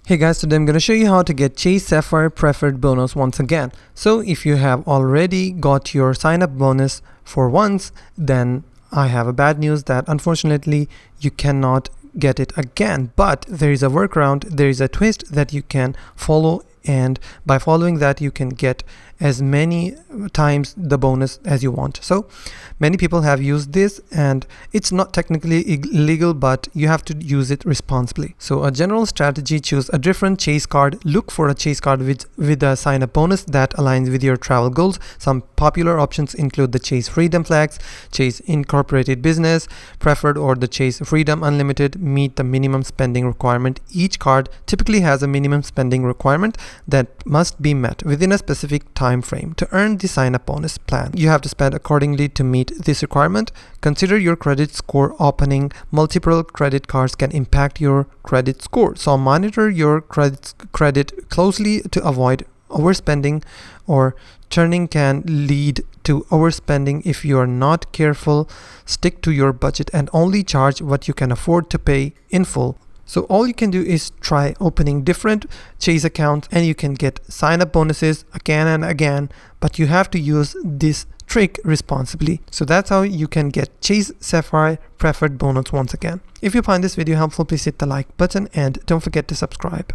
Hey guys, today I'm going to show you how to get Chase Sapphire Preferred bonus once again. So if you have already got your sign up bonus for once, then I have a bad news that unfortunately you cannot get it again. But there is a workaround, there is a twist that you can follow, and by following that you can get as many times the bonus as you want. So many people have used this, and it's not technically illegal, but you have to use it responsibly. So a general strategy: choose a different Chase card. Look for a Chase card with a sign up bonus that aligns with your travel goals. Some popular options include the Chase Freedom Flex, Chase Incorporated Business, Preferred, or the Chase Freedom Unlimited meet the minimum spending requirement. Each card typically has a minimum spending requirement that must be met within a specific time frame. To earn the sign-up bonus plan, you have to spend accordingly to meet this requirement. Consider your credit score. Opening multiple credit cards can impact your credit score, so monitor your credit closely to avoid overspending, or churning can lead to overspending if you are not careful. Stick to your budget and only charge what you can afford to pay in full. So all you can do is try opening different Chase accounts and you can get sign-up bonuses again and again, but you have to use this trick responsibly. So that's how you can get Chase Sapphire Preferred bonus once again. If you find this video helpful, please hit the like button and don't forget to subscribe.